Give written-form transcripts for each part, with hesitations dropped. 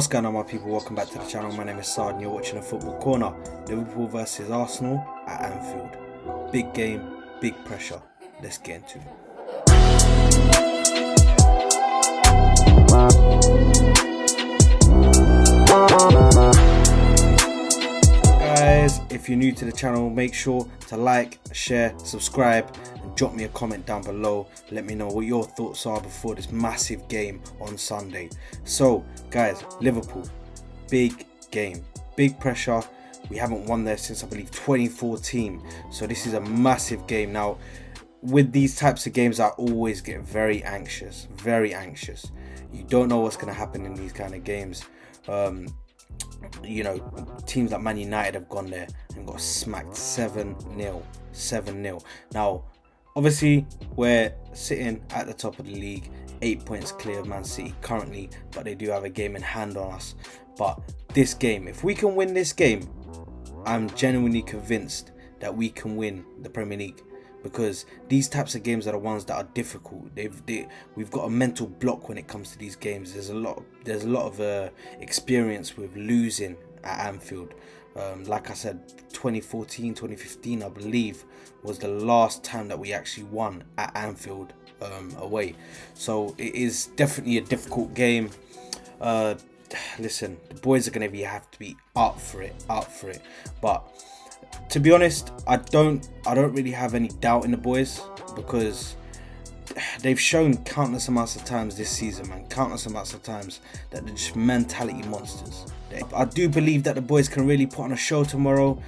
going on, my people? Welcome back to the channel. My name is Sard and you're watching a football corner. Liverpool versus Arsenal at Anfield. Big game, big pressure. Let's get into it. Guys, if you're new to the channel, make sure to like, share, subscribe, and drop me a comment down below. Let me know what your thoughts are before this massive game on Sunday. So guys, Liverpool, big game, big pressure. We haven't won there since I believe 2014, so this is a massive game. Now with these types of games, I always get very anxious. You don't know what's going to happen in these kind of games. You know, teams like Man United have gone there and got smacked 7-0. Now obviously we're sitting at the top of the league, 8 points clear of Man City currently, but they do have a game in hand on us. But this game, if we can win this game, I'm genuinely convinced that we can win the Premier League, because these types of games are the ones that are difficult. We've got a mental block when it comes to these games. There's a lot of experience with losing at Anfield. Like I said, 2014, 2015, I believe, was the last time that we actually won at Anfield away. So it is definitely a difficult game. Listen, the boys are going to have to be up for it. But to be honest, I don't really have any doubt in the boys, because they've shown countless amounts of times this season, man, countless amounts of times, that they're just mentality monsters. I do believe that the boys can really put on a show tomorrow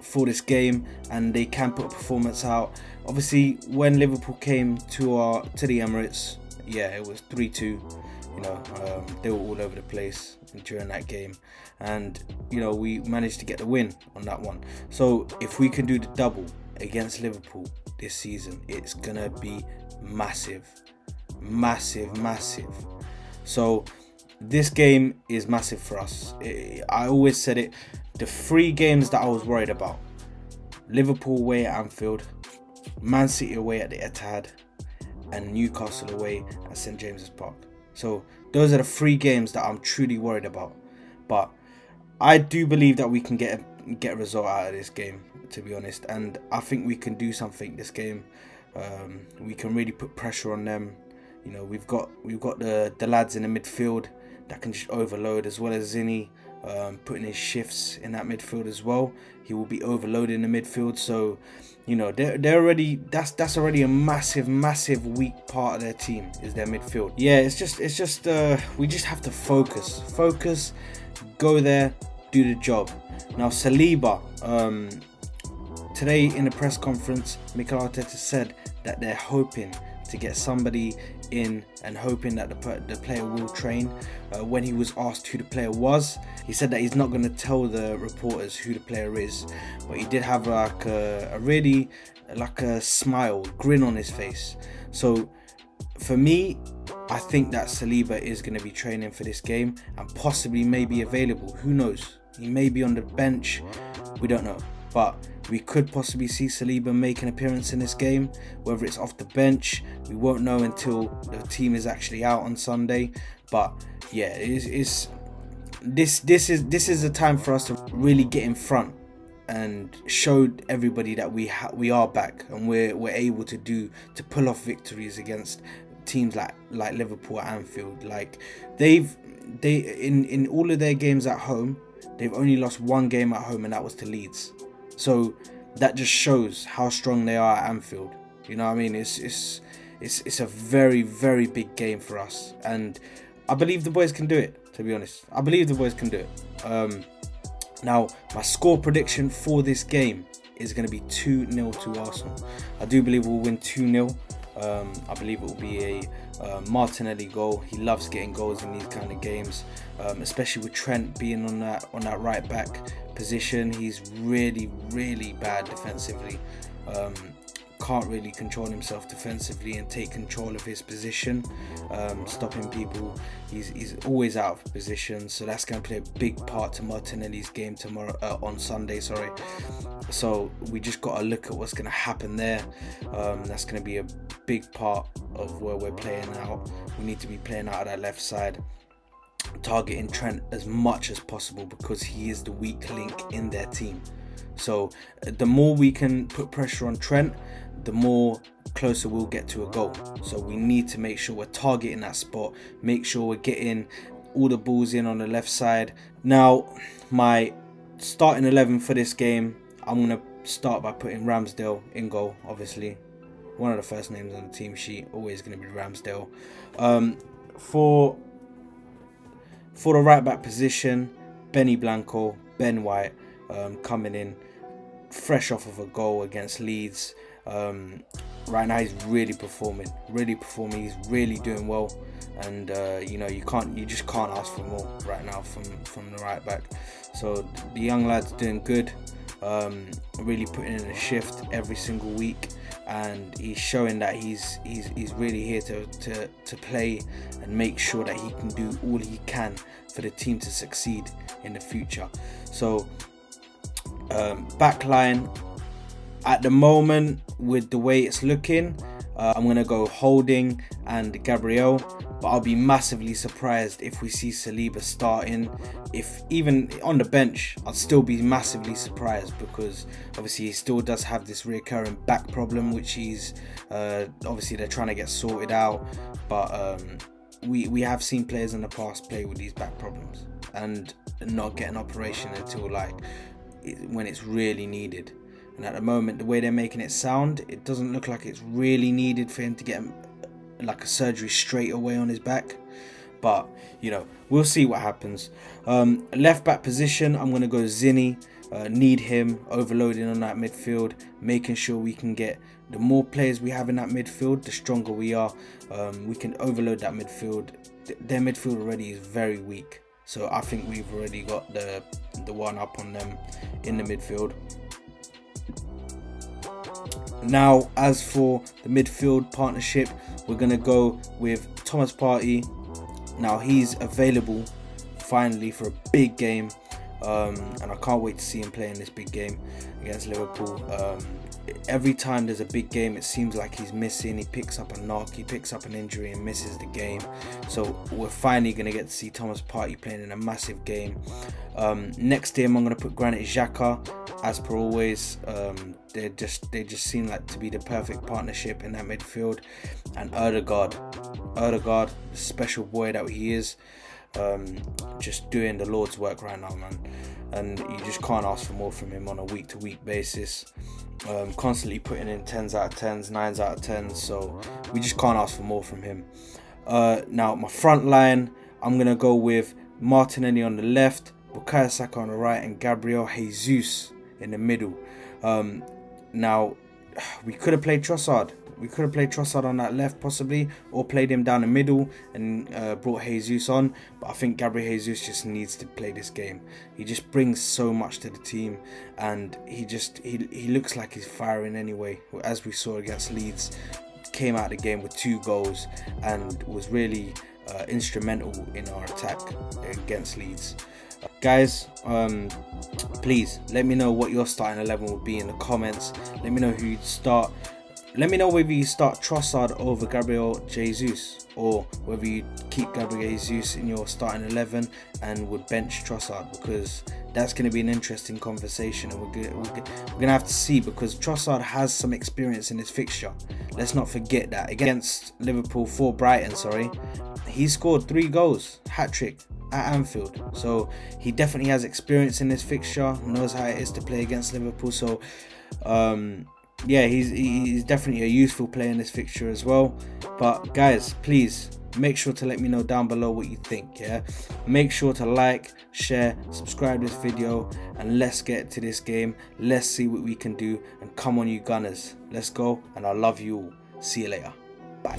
for this game, and they can put a performance out. Obviously, when Liverpool came to the Emirates, yeah, it was 3-2. You know, they were all over the place during that game, and you know, we managed to get the win on that one. So if we can do the double against Liverpool this season, it's gonna be massive. So this game is massive for us. I always said it, the three games that I was worried about: Liverpool away at Anfield, Man City away at the Etihad, and Newcastle away at St James's Park. So those are the three games that I'm truly worried about. But I do believe that we can get a result out of this game, to be honest, and I think we can do something this game. We can really put pressure on them. You know, we've got the lads in the midfield that can just overload, as well as Zinni putting his shifts in that midfield as well. He will be overloading the midfield, so you know, they're already, that's already a massive weak part of their team, is their midfield. Yeah, it's just we just have to focus, go there, do the job. Now SALIBA, today in the press conference, Mikel Arteta said that they're hoping to get somebody in and hoping that the player will train. When he was asked who the player was, he said that he's not going to tell the reporters who the player is, but he did have like a smile, grin on his face. So for me, I think that SALIBA is going to be training for this game and possibly may be available. Who knows? He may be on the bench. We don't know. But we could possibly see SALIBA make an appearance in this game. Whether it's off the bench, we won't know until the team is actually out on Sunday. But yeah, this is a time for us to really get in front and show everybody that we are back, and we're able to pull off victories against teams like Liverpool at Anfield. Like in all of their games at home, they've only lost one game at home, and that was to Leeds. So that just shows how strong they are at Anfield. You know what I mean? It's a very big game for us, and I believe the boys can do it, to be honest. I believe the boys can do it. Now my score prediction for this game is going to be 2-0 to Arsenal. I do believe we'll win 2-0. I believe it will be a Martinelli goal. He loves getting goals in these kind of games, especially with Trent being on that right back position. He's really bad defensively. Can't really control himself defensively and take control of his position, stopping people. He's always out of position, so that's going to play a big part to Martinelli's game tomorrow, on Sunday, sorry. So we just got to look at what's going to happen there. That's going to be a big part of where we're playing out. We need to be playing out of that left side. targeting Trent as much as possible because he is the weak link in their team. So the more we can put pressure on Trent, the more closer we'll get to a goal. So we need to make sure we're targeting that spot, make sure we're getting all the balls in on the left side. Now, my starting 11 for this game, I'm going to start by putting Ramsdale in goal, obviously. One of the first names on the team sheet, always going to be Ramsdale. For the right back position, Benny Blanco, Ben White, coming in fresh off of a goal against Leeds. Right now he's really performing. He's really doing well, and you just can't ask for more right now from the right back. So the young lad's doing good, really putting in a shift every single week, and he's showing that he's really here to play and make sure that he can do all he can for the team to succeed in the future. So back line at the moment, with the way it's looking, I'm going to go Holding and Gabriel, but I'll be massively surprised if we see Saliba starting. If even on the bench, I'll still be massively surprised, because obviously he still does have this recurring back problem, which he's obviously they're trying to get sorted out. But we have seen players in the past play with these back problems and not get an operation until when it's really needed. And at the moment, the way they're making it sound, it doesn't look like it's really needed for him to get like a surgery straight away on his back. But we'll see what happens. Left back position, I'm going to go Zinni. Need him overloading on that midfield, making sure we can get the more players we have in that midfield, the stronger we are. We can overload that midfield. Their midfield already is very weak, so I think we've already got the one up on them in the midfield. Now, as for the midfield partnership, we're going to go with Thomas Partey. Now, he's available finally for a big game, and I can't wait to see him play in this big game against Liverpool. Every time there's a big game, it seems like he's missing. He picks up a knock, he picks up an injury and misses the game. So we're finally going to get to see Thomas Partey playing in a massive game. Next to him, I'm going to put Granit Xhaka. As per always, they just seem like to be the perfect partnership in that midfield. And Ødegaard, the special boy that he is, just doing the Lord's work right now, man. And you just can't ask for more from him on a week-to-week basis. Constantly putting in 10s out of 10s, 9s out of 10s. So we just can't ask for more from him. Now, my front line, I'm going to go with Martinelli on the left, Bukayo Saka on the right, and Gabriel Jesus in the middle. Now, we could have played Trossard. We could have played Trossard on that left possibly, or played him down the middle and brought Jesus on. But I think Gabriel Jesus just needs to play this game. He just brings so much to the team, and he looks like he's firing anyway. As we saw against Leeds, came out of the game with 2 goals and was really instrumental in our attack against Leeds. Guys, please let me know what your starting 11 will be in the comments. Let me know who you'd start. Let me know whether you start Trossard over Gabriel Jesus, or whether you keep Gabriel Jesus in your starting 11 and would bench Trossard, because that's going to be an interesting conversation, and we're going to have to see, because Trossard has some experience in this fixture. Let's not forget that against Liverpool for Brighton, he scored 3 goals, hat-trick at Anfield. So he definitely has experience in this fixture, knows how it is to play against Liverpool. So yeah, he's definitely a useful player in this fixture as well. But guys, please make sure to let me know down below what you think. Make sure to like, share, subscribe this video, and let's get to this game. Let's see what we can do, and come on you Gunners, let's go. And I love you all. See you later. Bye.